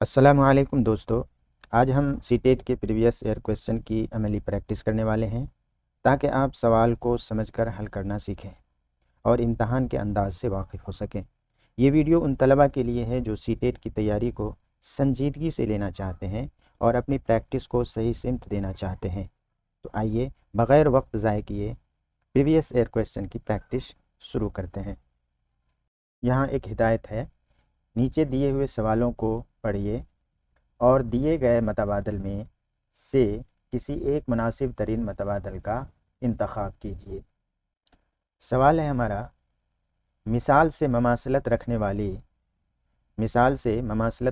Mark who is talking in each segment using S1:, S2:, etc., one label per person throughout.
S1: अस्सलामुअलैकुम दोस्तों। आज हम सीटेट के प्रीवियस ईयर क्वेश्चन की अमली प्रैक्टिस करने वाले हैं ताकि आप सवाल को समझकर हल करना सीखें और इम्तहान के अंदाज से वाकिफ़ हो सकें। ये वीडियो उन तलबा के लिए है जो सीटेट की तैयारी को संजीदगी से लेना चाहते हैं और अपनी प्रैक्टिस को सही सिमत देना चाहते हैं। तो आइए बग़ैर वक्त ज़ाय किए प्रीवियस ईयर क्वेश्चन की प्रैक्टिस शुरू करते हैं। यहाँ एक हिदायत है, नीचे दिए हुए सवालों को पढ़िए और दिए गए मतबादल में से किसी एक मुनासिब तरीन मतबादल का इंतखाब कीजिए। सवाल है हमारा, मिसाल से ममासलत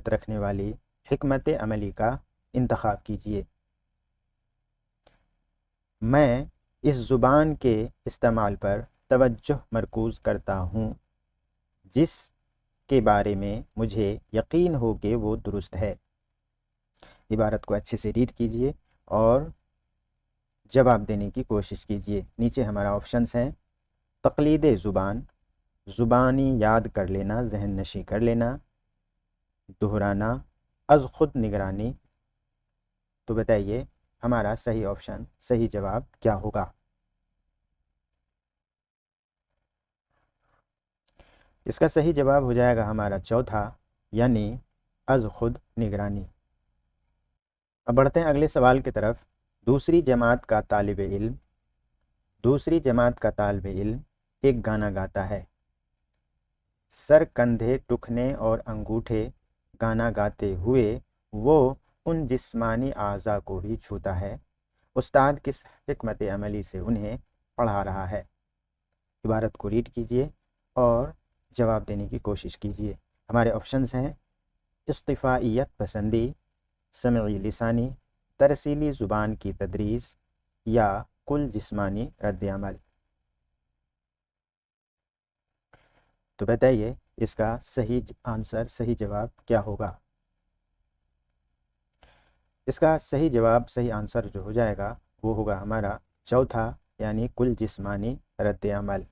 S1: रखने वाली हिकमत अमली का इंतखाब कीजिए। मैं इस ज़ुबान के इस्तेमाल पर तवज्जो मरकूज़ करता हूँ जिस के बारे में मुझे यकीन हो कि वो दुरुस्त है। इबारत को अच्छे से रीड कीजिए और जवाब देने की कोशिश कीजिए। नीचे हमारा ऑप्शंस हैं, तक़लीद ज़ुबान, ज़ुबानी याद कर लेना, जहन नशी कर लेना, दोहराना, अज़ खुद निगरानी। तो बताइए हमारा सही ऑप्शन, सही जवाब क्या होगा? इसका सही जवाब हो जाएगा हमारा चौथा, यानी अज़ खुद निगरानी। अब बढ़ते हैं अगले सवाल की तरफ। दूसरी जमात का तालिब इल्म एक गाना गाता है। सर, कंधे, टुखने और अंगूठे गाना गाते हुए वो उन जिस्मानी आज़ा को ही छूता है। उस्ताद किस हिकमत अमली से उन्हें पढ़ा रहा है? इबारत को रीड कीजिए और जवाब देने की कोशिश कीजिए। हमारे ऑप्शंस हैं, इस्तिफ़ाइयत पसंदी, समई लिसानी, तरसीली ज़ुबान की तदरीस या कुल जिस्मानी रद्द-ए-अमल। तो बताइए इसका सही आंसर, सही जवाब क्या होगा? इसका सही जवाब, सही आंसर जो हो जाएगा वो होगा हमारा चौथा, यानी कुल जिस्मानी रद्द-ए-अमल।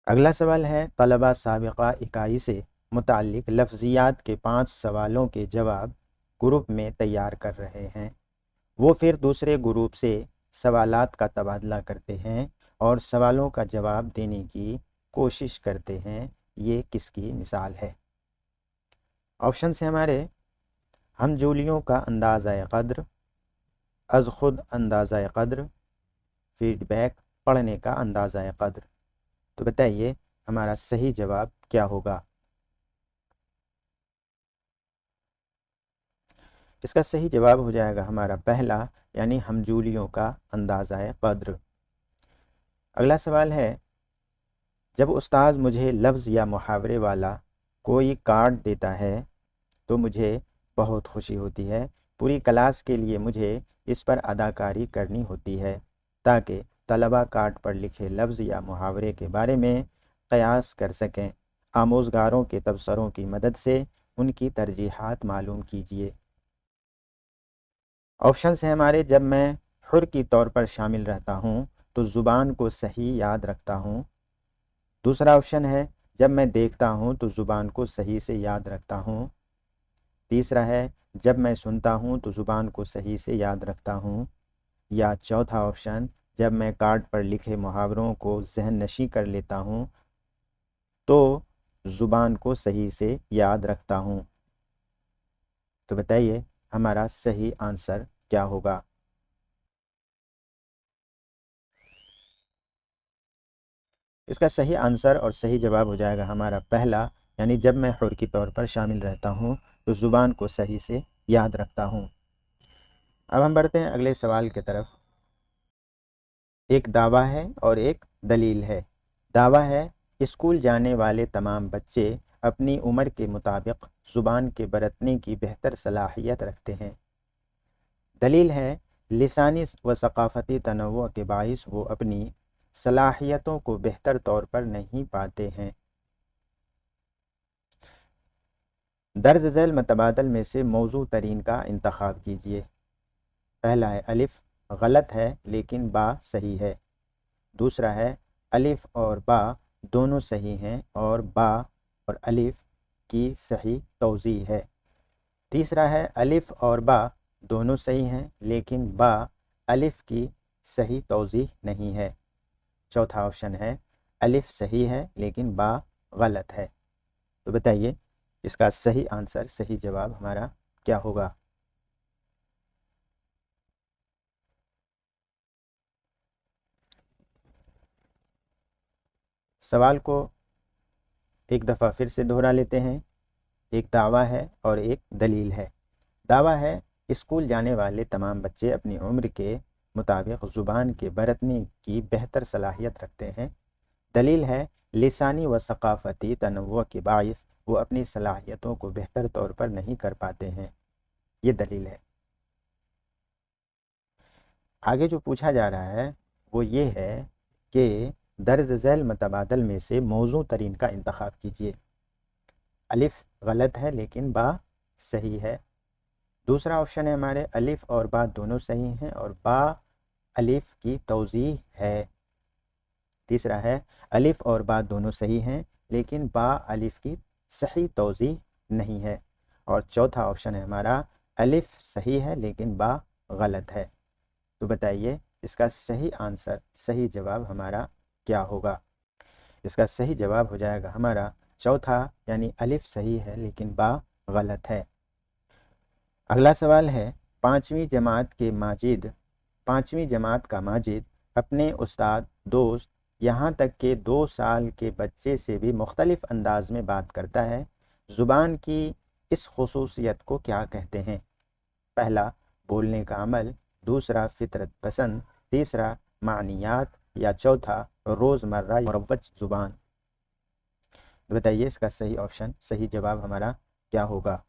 S1: अगला सवाल है, तलबा साबिक़ा इकाई से मुताल्लिक़ लफ्ज़ियात के 5 सवालों के जवाब ग्रुप में तैयार कर रहे हैं। वो फिर दूसरे ग्रुप से सवालात का तबादला करते हैं और सवालों का जवाब देने की कोशिश करते हैं। ये किसकी मिसाल है? ऑप्शन है हमारे, हमजोलियों का अंदाज़ा क़द्र, अज़ खुद अंदाज़ा क़द्र, फीडबैक, पढ़ने का अंदाज़ा क़द्र। तो बताइए हमारा सही जवाब क्या होगा? इसका सही जवाब हो जाएगा हमारा पहला, यानी हमजोलियों का अंदाज़ा क़द्र। अगला सवाल है, जब उस्ताद मुझे लफ्ज़ या मुहावरे वाला कोई कार्ड देता है तो मुझे बहुत खुशी होती है। पूरी क्लास के लिए मुझे इस पर अदाकारी करनी होती है ताकि तलबा कार्ड पर लिखे लफ्ज़ या मुहावरे के बारे में क़यास कर सकें। आमोज़गारों के तबसरों की मदद से उनकी तरजीहात मालूम कीजिए। ऑप्शंस हैं हमारे, जब मैं हुर की तौर पर शामिल रहता हूँ तो ज़ुबान को सही याद रखता हूँ। दूसरा ऑप्शन है, जब मैं देखता हूँ तो ज़ुबान को सही से याद रखता हूँ। तीसरा है, जब मैं सुनता हूँ तो ज़ुबान को सही से याद रखता हूँ। या चौथा ऑप्शन, जब मैं कार्ड पर लिखे मुहावरों को जहन नशी कर लेता हूँ तो ज़ुबान को सही से याद रखता हूँ। तो बताइए हमारा सही आंसर क्या होगा? इसका सही आंसर और सही जवाब हो जाएगा हमारा पहला, यानी जब मैं हुर की तौर पर शामिल रहता हूँ तो ज़ुबान को सही से याद रखता हूँ। अब हम बढ़ते हैं अगले सवाल की तरफ। एक दावा है और एक दलील है। दावा है, स्कूल जाने वाले तमाम बच्चे अपनी उम्र के मुताबिक ज़ुबान के बरतने की बेहतर सलाहियत रखते हैं। दलील है, लिसानी व सक़ाफ़ती तनव्वुअ के बाइस वो अपनी सलाहियतों को बेहतर तौर पर नहीं पाते हैं। दर्ज झैल मतबादल में से मौजू तरीन का इंतखाब कीजिए। पहला है, अलिफ गलत है लेकिन बा सही है। दूसरा है, अलिफ और बा दोनों सही हैं और बा और अलिफ की सही तौज़ी है। तीसरा है अलिफ और बा दोनों सही हैं लेकिन बा अलिफ की सही तौज़ीह नहीं है। चौथा ऑप्शन है अलिफ सही है लेकिन बा गलत है। तो बताइए इसका सही आंसर, सही जवाब हमारा क्या होगा। सवाल को एक दफ़ा फिर से दोहरा लेते हैं। एक दावा है और एक दलील है। दावा है स्कूल जाने वाले तमाम बच्चे अपनी उम्र के मुताबिक ज़ुबान के बरतने की बेहतर सलाहियत रखते हैं। दलील है लिसानी व सकाफ़ती तनव्वुअ के बाइस वो अपनी सलाहियतों को बेहतर तौर पर नहीं कर पाते हैं। ये दलील है। आगे जो पूछा जा रहा है वो ये है कि दर्ज झैल मतबादल में से मौजू तरीन का इंतखाब कीजिए। अलिफ गलत है लेकिन बा सही है। दूसरा ऑप्शन है हमारे अलिफ और बा दोनों सही हैं और बा अलिफ की तौज़ीह है। तीसरा है अलिफ और बा दोनों सही हैं लेकिन बा अलिफ की सही तौज़ीह नहीं है। और चौथा ऑप्शन है हमारा अलिफ सही है लेकिन बा गलत है। तो बताइए इसका सही आंसर, सही जवाब हमारा क्या होगा। इसका सही जवाब हो जाएगा हमारा चौथा, यानी अलिफ सही है लेकिन बा गलत है। अगला सवाल है पाँचवीं जमात का माजिद अपने उस्ताद, दोस्त, यहाँ तक के 2 साल के बच्चे से भी मुख्तलिफ अंदाज में बात करता है। ज़ुबान की इस खुसूसियत को क्या कहते हैं। पहला बोलने का अमल, दूसरा फितरत पसंद, तीसरा मानियात या चौथा रोज़मर्रा मुरव्वज ज़ुबान। बताइए इसका सही ऑप्शन, सही जवाब हमारा क्या होगा।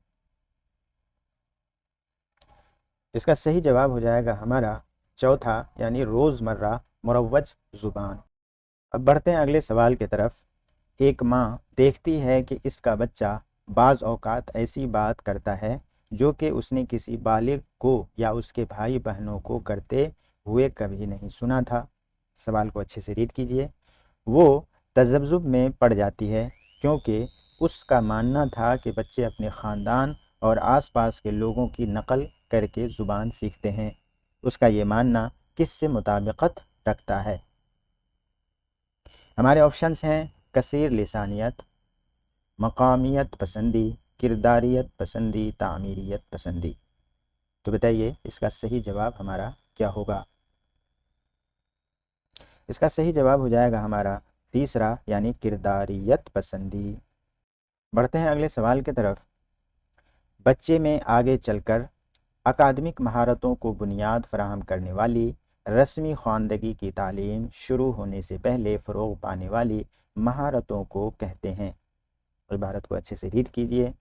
S1: इसका सही जवाब हो जाएगा हमारा चौथा, यानी रोज़मर्रा मुरव्वज ज़ुबान। अब बढ़ते हैं अगले सवाल की तरफ। एक माँ देखती है कि इसका बच्चा बाज़ औक़ात ऐसी बात करता है जो कि उसने किसी बालिग को या उसके भाई बहनों को करते हुए कभी नहीं सुना था। सवाल को अच्छे से रीड कीजिए। वो तज़ब्ज़ुब में पड़ जाती है क्योंकि उसका मानना था कि बच्चे अपने ख़ानदान और आसपास के लोगों की नकल करके ज़ुबान सीखते हैं। उसका ये मानना किससे मुताबिकत रखता है। हमारे ऑप्शंस हैं कसीर लिसानियत, मकामियत पसंदी, किरदारियत पसंदी, तामीरियत पसंदी। तो बताइए इसका सही जवाब हमारा क्या होगा। इसका सही जवाब हो जाएगा हमारा तीसरा, यानी किरदारियत पसंदी। बढ़ते हैं अगले सवाल की तरफ। बच्चे में आगे चलकर अकादमिक महारतों को बुनियाद फराहम करने वाली रस्मी ख़वानदगी की तालीम शुरू होने से पहले फ़रोग़ पाने वाली महारतों को कहते हैं। इबारत को अच्छे से रीड कीजिए।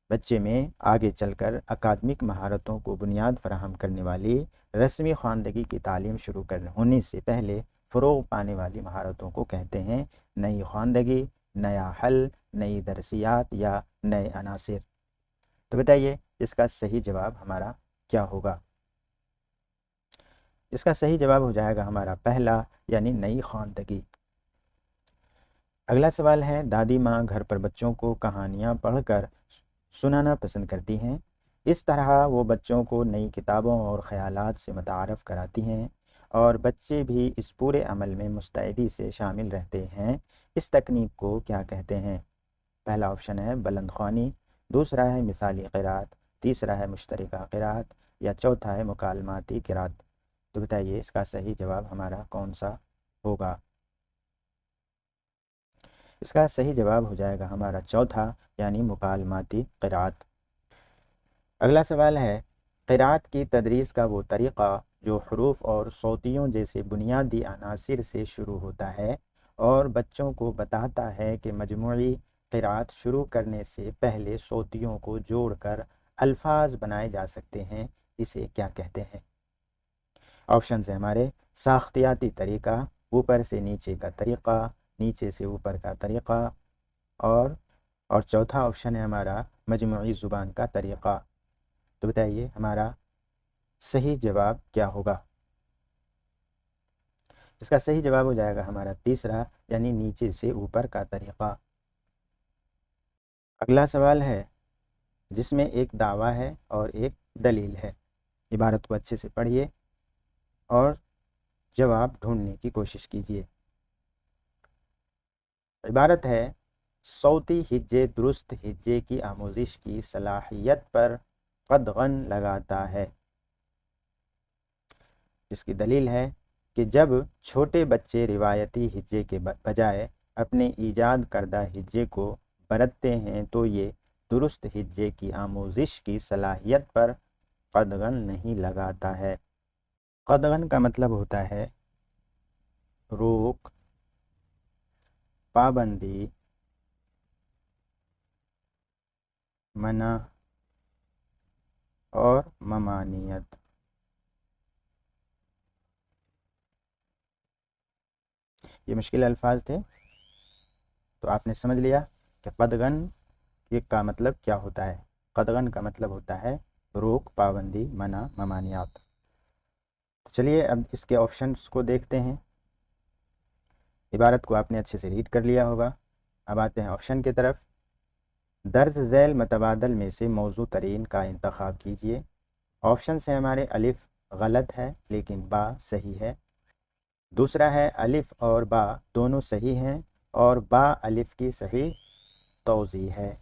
S1: बच्चे में आगे चलकर अकादमिक महारतों को बुनियाद फराहम करने वाली रस्मी ख़वानदगी की तालीम शुरू होने से पहले फ़रोग़ पाने वाली महारतों को कहते हैं नई ख़वानदगी, नया हल, नई दरसियात या नए अनासिर। तो बताइए इसका सही जवाब हमारा क्या होगा। इसका सही जवाब हो जाएगा हमारा पहला, यानी नई ख़वानदगी। अगला सवाल है दादी माँ घर पर बच्चों को कहानियाँ पढ़कर सुनाना पसंद करती हैं। इस तरह वो बच्चों को नई किताबों और ख़यालात से मुतारफ़ कराती हैं और बच्चे भी इस पूरे अमल में मुस्तैदी से शामिल रहते हैं। इस तकनीक को क्या कहते हैं। पहला ऑप्शन है बुलंद ख़्वानी, दूसरा है मिसाली क़िरात, तीसरा है मुश्तरका क़िरात या चौथा है मुकालमाती क़िरात। तो बताइए इसका सही जवाब हमारा कौन सा होगा। इसका सही जवाब हो जाएगा हमारा चौथा, यानी मुकालमाती क़िरात। अगला सवाल है क़िरात की तदरीस का वो तरीक़ा जो हरूफ और सौतियों जैसे बुनियादी अनासिर से शुरू होता है और बच्चों को बताता है कि मजमूई क़िरात शुरू करने से पहले सौतियों को जोड़कर अल्फाज बनाए जा सकते हैं, इसे क्या कहते हैं। ऑप्शन है हमारे साख्तियाती तरीक़ा, ऊपर से नीचे का तरीक़ा, नीचे से ऊपर का तरीक़ा, और चौथा ऑप्शन है हमारा मजमूई ज़ुबान का तरीक़ा। तो बताइए हमारा सही जवाब क्या होगा। इसका सही जवाब हो जाएगा हमारा तीसरा, यानी नीचे से ऊपर का तरीक़ा। अगला सवाल है जिसमें एक दावा है और एक दलील है। इबारत को अच्छे से पढ़िए और जवाब ढूंढने की कोशिश कीजिए। इबारत है, सौती हिज्जे दुरुस्त हिज्जे की आमोजिश की सलाहियत पर कदगन लगाता है। इसकी दलील है कि जब छोटे बच्चे रिवायती हिज्जे के बजाय अपने ईजाद करदा हिज्जे को बरतते हैं तो ये दुरुस्त हिज्जे की आमोजिश की सलाहियत पर कदगन नहीं लगाता है। कदगन का मतलब होता है रोक, पाबंदी, मना और ममानियत। ये मुश्किल अल्फाज थे, तो आपने समझ लिया कि कदगन का मतलब क्या होता है। कदगन का मतलब होता है रोक, पाबंदी, मना, ममानियात। तो चलिए अब इसके ऑप्शंस को देखते हैं। इबारत को आपने अच्छे से रीड कर लिया होगा। अब आते हैं ऑप्शन की तरफ। दर्ज झैल मतबादल में से मौजू तरीन का इंतखाब कीजिए। ऑप्शन से हमारे अलिफ गलत है लेकिन बा सही है। दूसरा है अलिफ और बा दोनों सही हैं और बा अलिफ की सही तौज़ी है।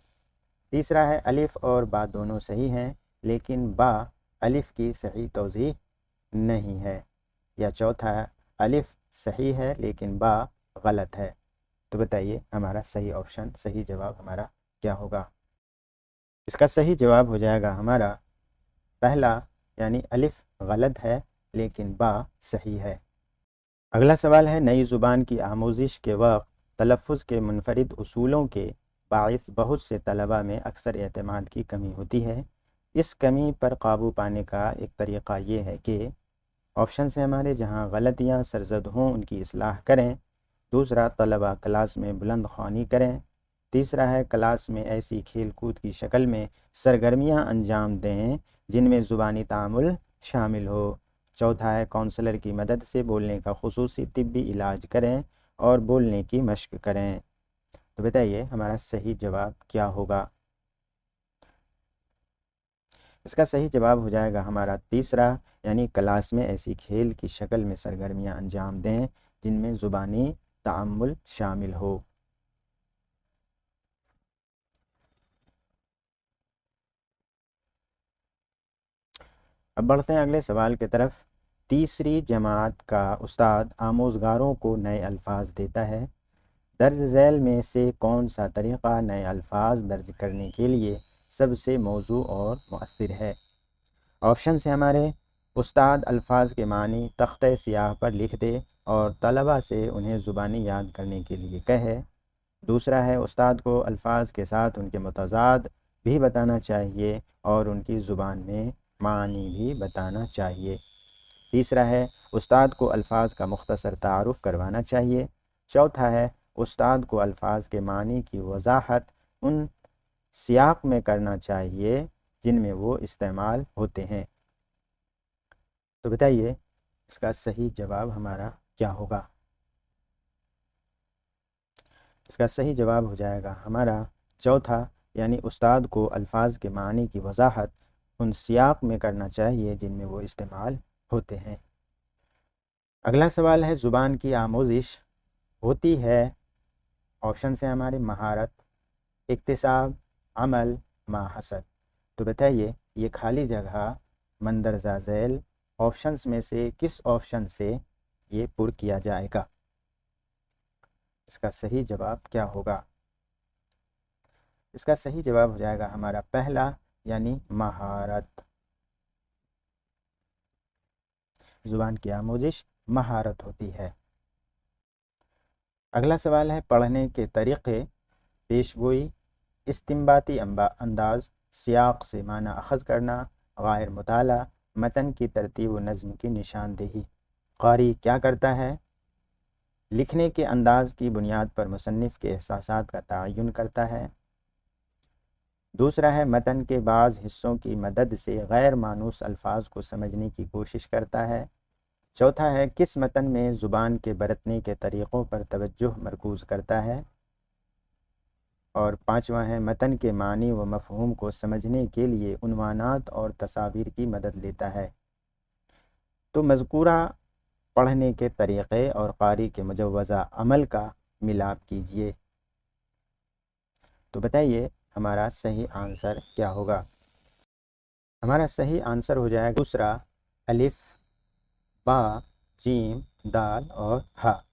S1: तीसरा है अलिफ और बा दोनों सही हैं लेकिन बा अलिफ की सही तौज़ी नहीं है। या चौथा है अलिफ सही है लेकिन बा गलत है। तो बताइए हमारा सही ऑप्शन, सही जवाब हमारा क्या होगा। इसका सही जवाब हो जाएगा हमारा पहला, यानी अलिफ गलत है लेकिन बा सही है। अगला सवाल है, नई ज़ुबान की आमोजिश के वक्त तलफ़्फ़ुज़ के मुनफरिद उसूलों के बाइस बहुत से तलबा में अक्सर एतमाद की कमी होती है। इस कमी पर काबू पाने का एक तरीक़ा ये है कि ऑप्शन से हमारे जहाँ गलतियाँ सरजद हों उनकी इस्लाह करें। दूसरा, तलबा क्लास में बुलंद ख़्वानी करें। तीसरा है क्लास में ऐसी खेल कूद की शक्ल में सरगर्मियाँ अंजाम दें जिनमें ज़ुबानी तामुल शामिल हो। चौथा है काउंसलर की मदद से बोलने का खुसूसी तिब्बी इलाज करें और बोलने की मश्क करें। तो बताइए हमारा सही जवाब क्या होगा। इसका सही जवाब हो जाएगा हमारा तीसरा, यानी क्लास में ऐसी खेल की शक्ल में सरगर्मियाँ अंजाम दें जिनमें ज़ुबानी तामुल शामिल हो। अब बढ़ते हैं अगले सवाल की तरफ। तीसरी जमात का उस्ताद आमोज़गारों को नए अल्फाज देता है। दर्ज झैल में से कौन सा तरीक़ा नए अल्फाज दर्ज करने के लिए सबसे मौजू और मुअस्सिर है। ऑप्शन से हमारे उस्ताद अल्फाज के मानी तख्ते सियाह पर लिख दे और तलबा से उन्हें ज़ुबानी याद करने के लिए कहे। दूसरा है उस्ताद को अल्फाज के साथ उनके मुतज़ाद भी बताना चाहिए और उनकी ज़ुबान में मानी भी बताना चाहिए। तीसरा है उस्ताद को अल्फाज का मुख्तसर तारुफ़ करवाना चाहिए। चौथा है उस्ताद को अल्फाज के मानी की वजाहत उन सियाक़ में करना चाहिए जिनमें वो इस्तेमाल होते हैं। तो बताइए इसका सही जवाब हमारा क्या होगा। इसका सही जवाब हो जाएगा हमारा चौथा, यानी उस्ताद को अल्फाज के मानी की वजाहत उन सियाक़ में करना चाहिए जिनमें वो इस्तेमाल होते हैं। अगला सवाल है, ज़ुबान की आमोजिश होती है। ऑप्शन से हमारे महारत, इक्तिसाब, अमल, माहसद। तो बताइए ये खाली जगह मंदरजा झैल ऑप्शंस में से किस ऑप्शन से ये पुर किया जाएगा। इसका सही जवाब क्या होगा। इसका सही जवाब हो जाएगा हमारा पहला, यानी महारत। ज़ुबान की आमोजिश महारत होती है। अगला सवाल है, पढ़ने के तरीक़े पेशगोई, इस्तिंबाती अंदाज, सियाक़ से माना अख़ज़ करना, गायर मुताला, मतन की तरतीब व नज़्म की निशानदेही। क़ारी क्या करता है, लिखने के अंदाज़ की बुनियाद पर मुसन्निफ़ के एहसासात का तयन करता है। दूसरा है मतन के बाज़ हिस्सों की मदद से गैर मानूस अल्फाज को समझने की कोशिश करता है। चौथा है किस मतन में ज़ुबान के बरतने के तरीक़ों पर तवज्जुह मरकूज़ करता है। और पाँचवा है मतन के मानी व मफ़हूम को समझने के लिए उन्वानात और तस्वीर की मदद लेता है। तो मज़कूरा पढ़ने के तरीक़े और क़ारी के मुजव्वज़ा अमल का मिलाप कीजिए। तो बताइए हमारा सही आंसर क्या होगा। हमारा सही आंसर हो जाएगा दूसरा, अलिफ, बा, जीम, दाल और हा।